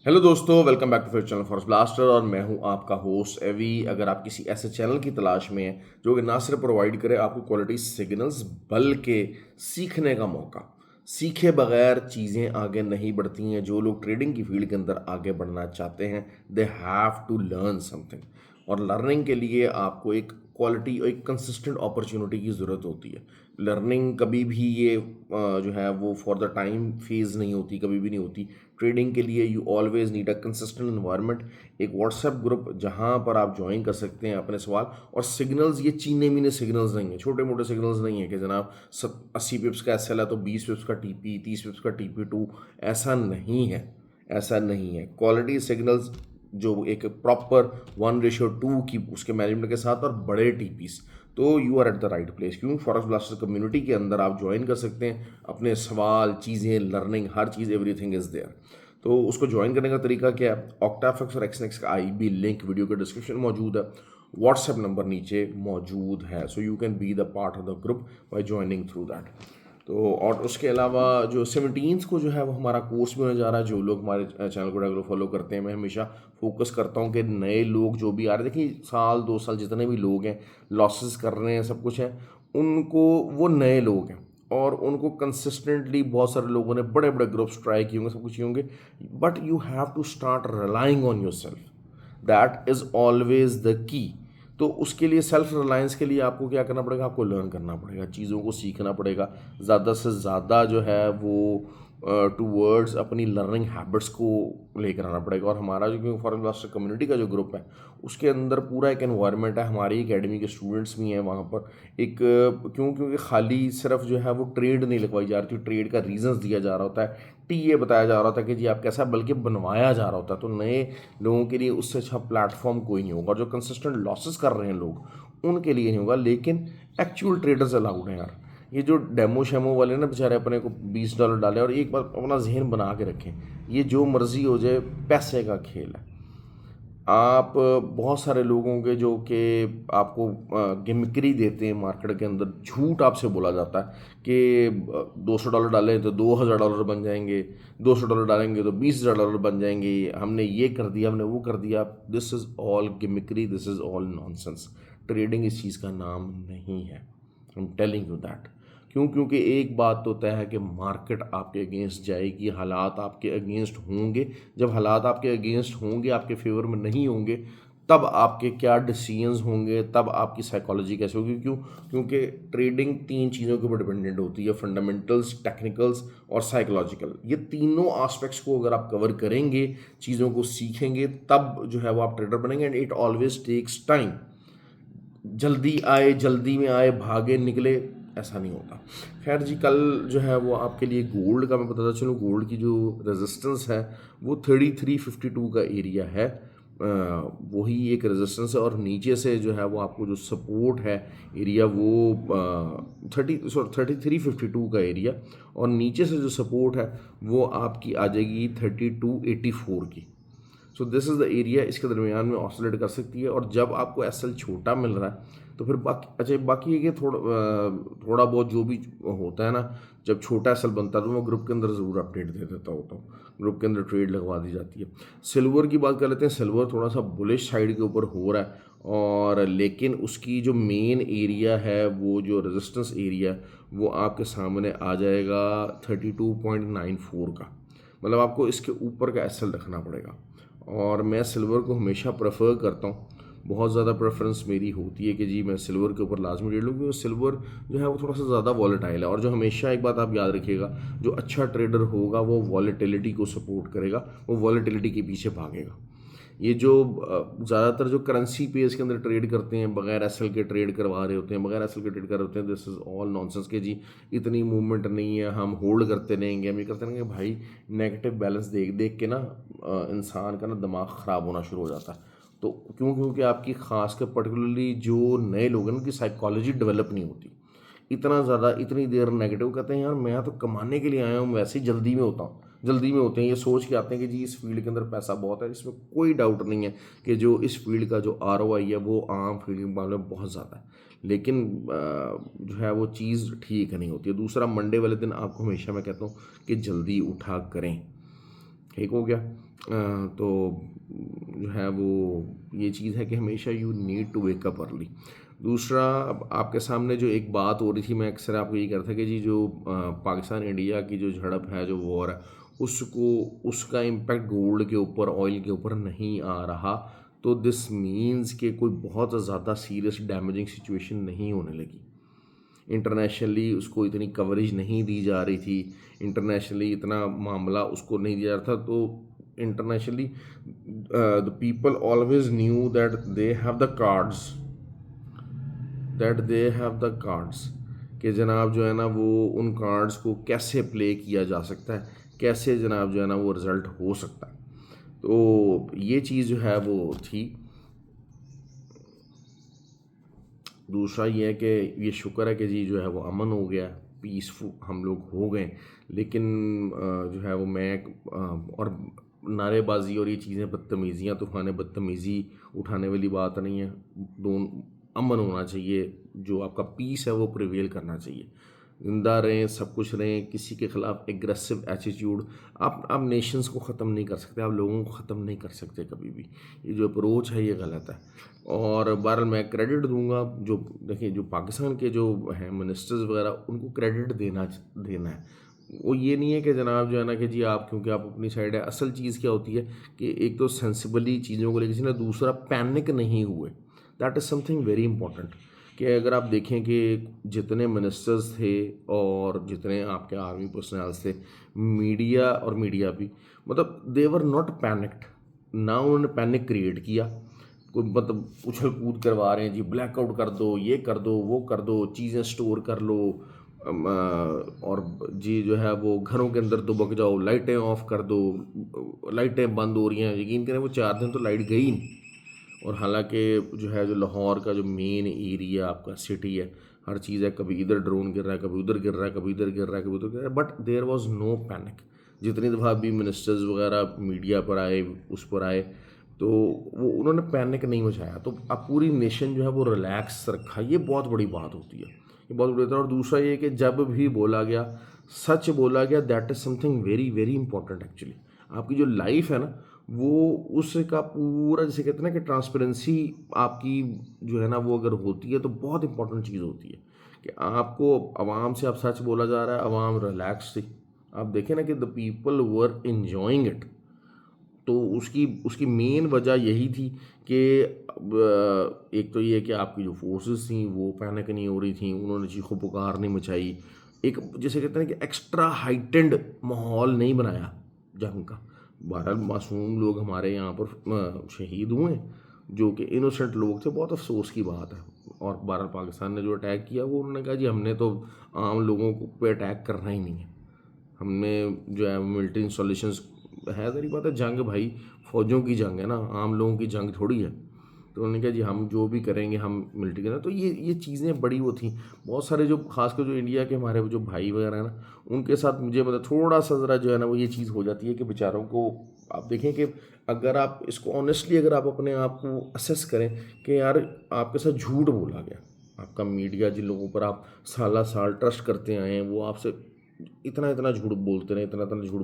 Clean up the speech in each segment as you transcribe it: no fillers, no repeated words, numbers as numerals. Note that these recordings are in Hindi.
हेलो दोस्तों, वेलकम बैक टू फिर चैनल फॉरेस्ट ब्लास्टर और मैं हूं आपका होस्ट एवी। अगर आप किसी ऐसे चैनल की तलाश में हैं जो कि ना सिर्फ प्रोवाइड करे आपको क्वालिटी सिग्नल्स बल्कि सीखने का मौका। सीखे बगैर चीज़ें आगे नहीं बढ़ती हैं। जो लोग ट्रेडिंग की फील्ड के अंदर आगे बढ़ना चाहते हैं they have to learn something, और लर्निंग के लिए आपको एक क्वालिटी और एक कंसिस्टेंट अपॉर्चुनिटी की ज़रूरत होती है। लर्निंग कभी भी ये जो है वो फॉर द टाइम फेज नहीं होती, कभी भी नहीं होती। ट्रेडिंग के लिए you always need a consistent environment, एक व्हाट्सएप ग्रुप जहां पर आप ज्वाइन कर सकते हैं अपने सवाल और सिग्नल्स। ये चीने मीने सिग्नल्स नहीं है, छोटे मोटे सिग्नल्स नहीं है कि जनाब 80 पिप्स का एसएल है तो 20 पिप्स का टीपी, 30 पिप्स का टीपी2। ऐसा नहीं है, ऐसा नहीं है। क्वालिटी सिग्नल्स जो एक प्रॉपर 1:2 की उसके मैनेजमेंट के साथ और बड़े टीपीस, तो you are at the right place. क्यों? फॉरेस्ट ब्लास्टर कम्युनिटी के अंदर आप ज्वाइन कर सकते हैं अपने सवाल, चीज़ें, लर्निंग, हर चीज़, एवरीथिंग इज़ देयर। तो उसको ज्वाइन करने का तरीका क्या है? ऑक्टाफिक्स और एक्सनेक्स का आईबी लिंक वीडियो के डिस्क्रिप्शन में मौजूद है, व्हाट्सएप नंबर नीचे मौजूद है। So you can be the part of the group by joining through that. तो और उसके अलावा जो 17 को जो है वो हमारा कोर्स भी होने जा रहा है। जो लोग हमारे चैनल को रेगुलर फॉलो करते हैं, मैं हमेशा फोकस करता हूँ कि नए लोग जो भी आ रहे हैं, देखिए साल 2 साल जितने भी लोग हैं लॉसेस कर रहे हैं, सब कुछ है, उनको, वो नए लोग हैं और उनको कंसिस्टेंटली बहुत सारे लोगों ने बड़े बड़े ग्रुप्स ट्राई किए होंगे, सब कुछ किए होंगे, but you have to start relying on your self. That is always the key. तो उसके लिए सेल्फ रिलायंस के लिए आपको क्या करना पड़ेगा? आपको लर्न करना पड़ेगा, चीज़ों को सीखना पड़ेगा, ज़्यादा से ज़्यादा जो है वो टूवर्ड्स अपनी लर्निंग हैबिट्स को लेकर आना पड़ेगा। और हमारा जो फॉरेन ब्लास्टर कम्युनिटी का जो ग्रुप है उसके अंदर पूरा एक एनवायरनमेंट है, हमारी एकेडमी के स्टूडेंट्स भी हैं वहाँ पर। एक क्योंकि खाली सिर्फ जो है वो ट्रेड नहीं लगवाई जा रही थी, ट्रेड का रीजंस दिया जा रहा होता है, टीए बताया जा रहा था कि जी आप कैसा, बल्कि बनवाया जा रहा होता है। तो नए लोगों के लिए उससे अच्छा प्लेटफॉर्म कोई नहीं होगा। जो कंसिस्टेंट लॉसेस कर रहे हैं लोग उनके लिए नहीं होगा, लेकिन एक्चुअल ट्रेडर्स अलाउड हैं यार। ये जो डेमो शेमो वाले ना बेचारे अपने को $20 डालें और एक बार अपना जहन बना के रखें, ये जो मर्जी हो जाए पैसे का खेल है। आप बहुत सारे लोगों के जो कि आपको गिमिक्री देते हैं मार्केट के अंदर, झूठ आपसे बोला जाता है कि $200 डालें तो $2000 बन जाएंगे, $200 डालेंगे तो $20000 बन जाएंगे, हमने ये कर दिया, हमने वो कर दिया। This is all gimmickry, this is all nonsense. Trading इस चीज़ का नाम नहीं है। I am telling you that. क्यों? क्योंकि एक बात तो तय है कि मार्केट आपके अगेंस्ट जाएगी, हालात आपके अगेंस्ट होंगे। जब हालात आपके अगेंस्ट होंगे, आपके फेवर में नहीं होंगे, तब आपके क्या डिसीजंस होंगे, तब आपकी साइकोलॉजी कैसे होगी। क्यों? क्योंकि ट्रेडिंग 3 चीज़ों के ऊपर डिपेंडेंट होती है, फंडामेंटल्स, टेक्निकल्स और साइकोलॉजिकल। ये तीनों आस्पेक्ट्स को अगर आप कवर करेंगे, चीज़ों को सीखेंगे, तब जो है वो आप ट्रेडर बनेंगे। And it always takes time. जल्दी आए, जल्दी में आए, भागे निकले, ऐसा नहीं होता। खैर जी, कल जो है वो आपके लिए गोल्ड का मैं बताता चलूँ। गोल्ड की जो रेजिस्टेंस है वो 3352 का एरिया है। वही एक रेजिस्टेंस है, और नीचे से जो है वो आपको जो सपोर्ट है एरिया वो 3352 का एरिया, और नीचे से जो सपोर्ट है वो आपकी आ जाएगी 3284 की। So this is the area, इसके दरमियान में ऑसिलेट कर सकती है। और जब आपको एसएल छोटा मिल रहा है तो फिर बाकी, अच्छा बाकी है कि थोड़ा बहुत जो भी होता है ना, जब छोटा एसएल बनता है तो मैं ग्रुप के अंदर ज़रूर अपडेट दे देता होता हूँ, ग्रुप के अंदर ट्रेड लगवा दी जाती है। सिल्वर की बात कर लेते हैं। सिल्वर थोड़ा सा बुलिश साइड के ऊपर हो रहा है, और लेकिन उसकी जो मेन एरिया है, वो जो रेजिस्टेंस एरिया, वो आपके सामने आ जाएगा 32.94 का। मतलब आपको इसके ऊपर का एसएल रखना पड़ेगा। और मैं सिल्वर को हमेशा प्रेफर करता हूँ, बहुत ज़्यादा प्रेफरेंस मेरी होती है कि जी मैं सिल्वर के ऊपर लाजमी ट्रेड लूँ, क्योंकि सिल्वर जो है वो थोड़ा सा ज़्यादा वॉलेटाइल है। और जो हमेशा एक बात आप याद रखिएगा, जो अच्छा ट्रेडर होगा वो वॉलेटिलिटी को सपोर्ट करेगा, वो वॉलेटिलिटी के पीछे भागेगा। ये जो ज़्यादातर जो करेंसी पेज के अंदर ट्रेड करते हैं, बगैर एसएल के ट्रेड करवा रहे होते हैं, बगैर एसएल के ट्रेड कर रहे होते हैं, दिस इज़ ऑल नॉनसेंस के जी इतनी मूवमेंट नहीं है, हम होल्ड करते रहेंगे, हम ये करते रहेंगे। भाई नेगेटिव बैलेंस देख देख के ना इंसान का ना दिमाग ख़राब होना शुरू हो जाता है। तो क्यों? क्योंकि आपकी ख़ास कर पर्टिकुलरली जो नए लोग हैं उनकी साइकोलॉजी डेवलप नहीं होती। इतना ज़्यादा इतनी देर नेगेटिव कहते हैं, यार मैं तो कमाने के लिए आया हूँ, वैसे ही जल्दी में होता हूँ, जल्दी में होते हैं। ये सोच के आते हैं कि जी इस फील्ड के अंदर पैसा बहुत है। इसमें कोई डाउट नहीं है कि जो इस फील्ड का जो आरओआई है वो आम फील्ड के मुकाबले में बहुत ज़्यादा है, लेकिन जो है वो चीज़ ठीक नहीं होती है। दूसरा, मंडे वाले दिन आपको हमेशा मैं कहता हूँ कि जल्दी उठा करें। ठीक हो गया। तो जो है वो ये चीज़ है कि हमेशा you need to wake up early. दूसरा, अब आपके सामने जो एक बात हो रही थी, मैं अक्सर आपको यही कहता था कि जी जो पाकिस्तान इंडिया की जो झड़प है, जो वॉर है, उसको उसका इम्पैक्ट गोल्ड के ऊपर, ऑयल के ऊपर नहीं आ रहा। तो दिस मीन्स कि कोई बहुत ज़्यादा सीरियस डैमेजिंग सिचुएशन नहीं होने लगी। इंटरनेशनली उसको इतनी कवरेज नहीं दी जा रही थी, इंटरनेशनली इतना मामला उसको नहीं दिया जा रहा था। तो internationally the people always knew that they have the cards कि जनाब जो है ना वो उन कार्ड्स को कैसे प्ले किया जा सकता है, कैसे जनाब जो है ना वो रिज़ल्ट हो सकता है। तो ये चीज़ जो है वो थी। दूसरा ये है कि ये शुक्र है कि जी जो है वो अमन हो गया, पीसफुल हम लोग हो गए। लेकिन जो है वो मैं और नारेबाजी और ये चीज़ें, बदतमीज़ियाँ, तूफ़ान बदतमीज़ी उठाने वाली बात नहीं है। दोनों अमन होना चाहिए, जो आपका पीस है वो प्रिवेल करना चाहिए। ज़िंदा रहें, सब कुछ रहें, किसी के ख़िलाफ़ एग्रेसिव एटीट्यूड, आप नेशंस को ख़त्म नहीं कर सकते, आप लोगों को ख़त्म नहीं कर सकते कभी भी। ये जो अप्रोच है ये गलत है। और बहरहाल मैं क्रेडिट दूंगा, जो देखिए जो पाकिस्तान के जो हैं मिनिस्टर्स वगैरह, उनको क्रेडिट देना है। वो ये नहीं है कि जनाब जो है ना कि जी आप, क्योंकि आप अपनी साइड है। असल चीज़ क्या होती है कि एक तो सेंसिबली चीज़ों को लेकर ना, दूसरा पैनिक नहीं हुए। That is something very important. कि अगर आप देखें कि जितने मिनिस्टर्स थे और जितने आपके आर्मी पर्सनल्स थे, मीडिया भी, मतलब दे वर नॉट पैनिक्ड। ना उन्होंने पैनिक क्रिएट किया, कोई मतलब उछल कूद करवा रहे हैं जी, ब्लैकआउट कर दो, ये कर दो, वो कर दो, चीज़ें स्टोर कर लो, और जी जो है वो घरों के अंदर दुबक जाओ, लाइटें ऑफ कर दो, लाइटें बंद हो रही हैं। यकीन करें वो 4 दिन तो लाइट गई नहीं। और हालांकि जो है, जो लाहौर का जो मेन एरिया आपका सिटी है, हर चीज़ है, कभी इधर ड्रोन गिर रहा है, कभी उधर गिर रहा है, कभी इधर गिर रहा है, कभी उधर गिर रहा है, but there was no panic. जितनी दफ़ा भी मिनिस्टर्स वगैरह मीडिया पर आए, उस पर आए, तो वो उन्होंने पैनिक नहीं मचाया। तो अब पूरी नेशन जो है वो रिलैक्स रखा। ये बहुत बड़ी बात होती है, ये बहुत बड़ी बात है। और दूसरा ये कि जब भी बोला गया, सच बोला गया, that is something very very important actually. आपकी जो लाइफ है ना, वो उसका पूरा, जैसे कहते हैं ना कि ट्रांसपेरेंसी आपकी जो है ना वो अगर होती है तो बहुत इंपॉर्टेंट चीज़ होती है कि आपको आवाम से आप सच बोला जा रहा है, आवाम रिलैक्स थी। आप देखें ना कि the people were enjoying it. तो उसकी उसकी मेन वजह यही थी कि एक तो ये कि आपकी जो फोर्सेस थी वो पैनिक नहीं हो रही थी, उन्होंने चीखों पुकार नहीं मचाई। एक जैसे कहते हैं कि एक्स्ट्रा हाइटेंड माहौल नहीं बनाया जंग का। 12 मासूम लोग हमारे यहाँ पर शहीद हुए, जो कि इनोसेंट लोग थे। बहुत अफसोस की बात है। और 12 पाकिस्तान ने जो अटैक किया, वो उन्होंने कहा जी हमने तो आम लोगों को पे अटैक करना ही नहीं है, हमने जो है मिलिट्री इंस्टॉलेशंस है। सारी बात है, जंग भाई फौजों की जंग है ना, आम लोगों की जंग थोड़ी है। तो उन्होंने कहा जी हम जो भी करेंगे हम मिलिट्री करें। तो ये चीज़ें बड़ी वो थी। बहुत सारे जो खासकर जो इंडिया के हमारे जो भाई वगैरह हैं ना, उनके साथ मुझे मतलब थोड़ा सा ज़रा जो है ना वो ये चीज़ हो जाती है कि बेचारों को, आप देखें कि अगर आप इसको ऑनेस्टली, अगर आप अपने आप को असेस करें कि यार आपके साथ झूठ बोला गया, आपका मीडिया जिन लोगों पर आप साला साल ट्रस्ट करते आए हैं, वो आपसे इतना इतना झूठ बोलते रहे, इतना इतना झूठ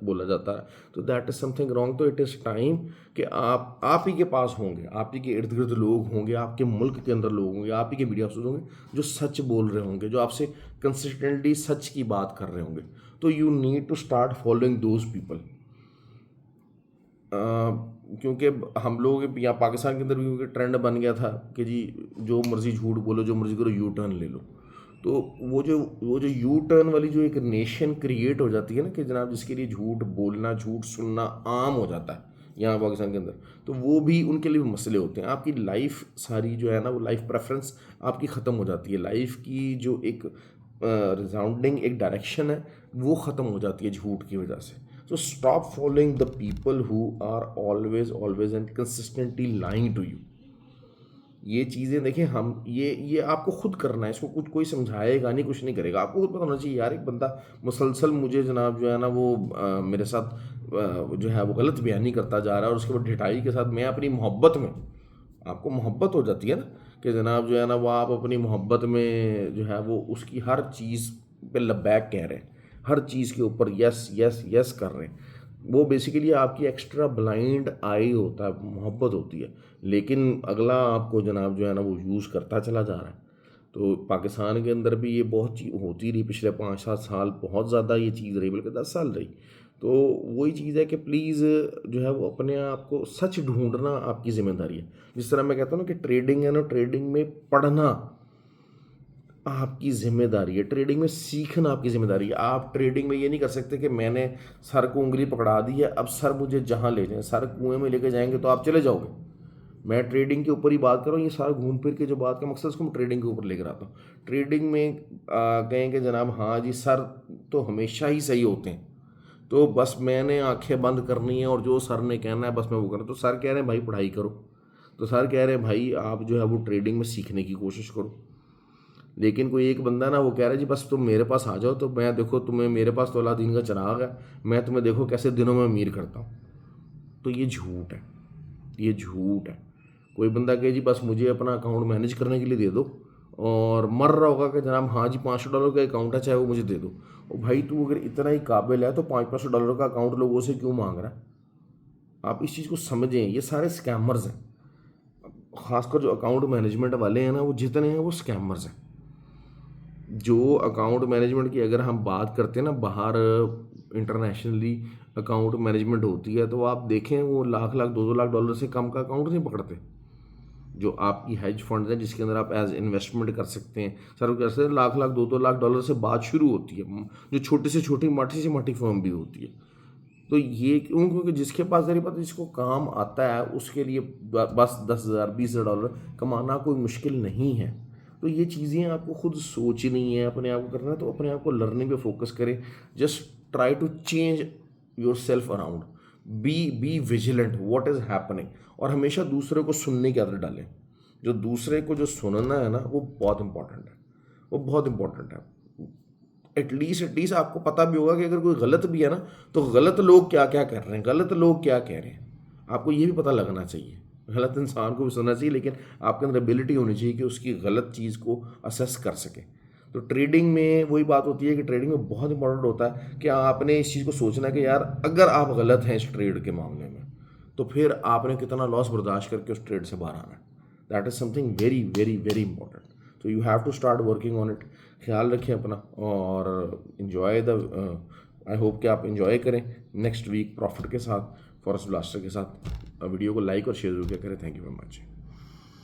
बोला जाता है। तो दैट इज़ समथिंग रॉन्ग। तो इट इज़ टाइम कि आप ही के पास होंगे, आप ही के इर्द गिर्द लोग होंगे, आपके मुल्क के अंदर लोग होंगे, आप ही के मीडिया अफसर होंगे जो सच बोल रहे होंगे, जो आपसे कंसिस्टेंटली सच की बात कर रहे होंगे। तो you need to start following those people. क्योंकि हम लोग यहाँ पाकिस्तान के अंदर भी क्योंकि ट्रेंड बन गया था कि जी जो मर्ज़ी झूठ बोलो, जो मर्ज़ी करो, यू टर्न ले लो। तो वो जो यू टर्न वाली जो एक नेशन क्रिएट हो जाती है ना कि जनाब, जिसके लिए झूठ बोलना, झूठ सुनना आम हो जाता है यहाँ पाकिस्तान के अंदर, तो वो भी उनके लिए भी मसले होते हैं। आपकी लाइफ सारी जो है ना, वो लाइफ प्रेफरेंस आपकी ख़त्म हो जाती है। लाइफ की जो एक रिजाउंडिंग एक डायरेक्शन है, वो ख़त्म हो जाती है झूठ की वजह से। So stop following the people who are always and consistently lying to you. ये चीज़ें देखें, हम ये आपको खुद करना है। इसको कुछ कोई समझाएगा नहीं, कुछ नहीं करेगा। आपको खुद पता होना चाहिए यार, एक बंदा मुसलसल मुझे जनाब जो है ना वो मेरे साथ जो है वो गलत बयानी करता जा रहा है, और उसके बाद ढिठाई के साथ मैं अपनी मोहब्बत में, आपको मोहब्बत हो जाती है ना कि जनाब जो है ना वो आप अपनी मोहब्बत में जो है वो उसकी हर चीज़ पे लबैक कह रहे हैं, हर चीज़ के ऊपर यस यस यस कर रहे हैं। वो बेसिकली आपकी एक्स्ट्रा ब्लाइंड आई होता है, मोहब्बत होती है, लेकिन अगला आपको जनाब जो है ना वो यूज़ करता चला जा रहा है। तो पाकिस्तान के अंदर भी ये बहुत चीज़ होती रही, पिछले 5-7 साल बहुत ज़्यादा ये चीज़ रही, बल्कि 10 साल रही। तो वही चीज़ है कि प्लीज़ जो है वो अपने आप को सच ढूंढना आपकी ज़िम्मेदारी है। जिस तरह मैं कहता हूँ ना कि ट्रेडिंग है ना, ट्रेडिंग में पढ़ना आपकी ज़िम्मेदारी है, ट्रेडिंग में सीखना आपकी ज़िम्मेदारी है। आप ट्रेडिंग में ये नहीं कर सकते कि मैंने सर को उंगली पकड़ा दी है, अब सर मुझे जहाँ ले जाएं, सर कुएं में लेके जाएंगे तो आप चले जाओगे। मैं ट्रेडिंग के ऊपर ही बात कर रहा हूँ, ये सारा घूम फिर के जो बात का मकसद उसको मैं ट्रेडिंग के ऊपर लेकर आता हूँ। ट्रेडिंग में कहें कि जनाब हाँ जी सर तो हमेशा ही सही होते हैं, तो बस मैंने आंखें बंद करनी है और जो सर ने कहना है बस मैं वो करूँ। तो सर कह रहे हैं भाई पढ़ाई करो, तो सर कह रहे हैं भाई आप जो है वो ट्रेडिंग में सीखने की कोशिश करो। लेकिन कोई एक बंदा ना वो कह रहा है जी बस तुम मेरे पास आ जाओ तो मैं देखो तुम्हें, मेरे पास तो अलादीन का चिराग है, मैं तुम्हें देखो कैसे दिनों में अमीर करता हूँ। तो ये झूठ है, ये झूठ है। कोई बंदा कहे जी बस मुझे अपना अकाउंट मैनेज करने के लिए दे दो, और मर रहा होगा कि जनाब हाँ जी $500 का अकाउंट है चाहे वो मुझे दे दो। और भाई तू अगर इतना ही काबिल है तो $500 का अकाउंट लोगों से क्यों मांग रहा है? आप इस चीज़ को समझें, ये सारे स्कैमर्स हैं। खासकर जो अकाउंट मैनेजमेंट वाले हैं ना, वो जितने हैं वो स्कैमर्स हैं। जो अकाउंट मैनेजमेंट की अगर हम बात करते हैं ना, बाहर इंटरनेशनली अकाउंट मैनेजमेंट होती है, तो आप देखें वो लाख लाख $2-2 लाख से कम का अकाउंट नहीं पकड़ते। जो आपकी हेज फंड है जिसके अंदर आप एज इन्वेस्टमेंट कर सकते हैं, सर्व कर सकते हैं, लाख लाख $2-2 लाख से बात शुरू होती है, जो छोटी से छोटी माठी से माठी फर्म भी होती है। तो ये क्यों? क्योंकि जिसके पास ज़रिए पता जिसको काम आता है उसके लिए बस $10,000 $20,000 कमाना कोई मुश्किल नहीं है। तो ये चीज़ें आपको खुद सोचनी है, अपने आप को करना है, तो अपने आप को लर्निंग पे फोकस करें। Just try to change your self around, be vigilant what is happening, और हमेशा दूसरे को सुनने की आदत डालें। जो दूसरे को जो सुनना है ना वो बहुत इंपॉर्टेंट है, वो बहुत इंपॉर्टेंट है। एटलीस्ट आपको पता भी होगा कि अगर कोई गलत भी है ना, तो गलत लोग क्या क्या कर रहे हैं, गलत लोग क्या कह रहे हैं, आपको ये भी पता लगना चाहिए। गलत इंसान को भी सुनना चाहिए, लेकिन आपके अंदर एबिलिटी होनी चाहिए कि उसकी गलत चीज़ को असेस कर सके। तो ट्रेडिंग में वही बात होती है कि ट्रेडिंग में बहुत इंपॉर्टेंट होता है कि आपने इस चीज़ को सोचना है कि यार अगर आप गलत हैं इस ट्रेड के मामले में, तो फिर आपने कितना लॉस बर्दाश्त करके उस ट्रेड से बाहर आना है। That is something very very very important. तो you have to start working on it. ख्याल रखें अपना और इन्जॉय द, आई होप कि आप इन्जॉय करें नेक्स्ट वीक प्रॉफिट के साथ, फॉरेस्ट ब्लास्टर के साथ। वीडियो को लाइक और शेयर जरूर करें। Thank you very much.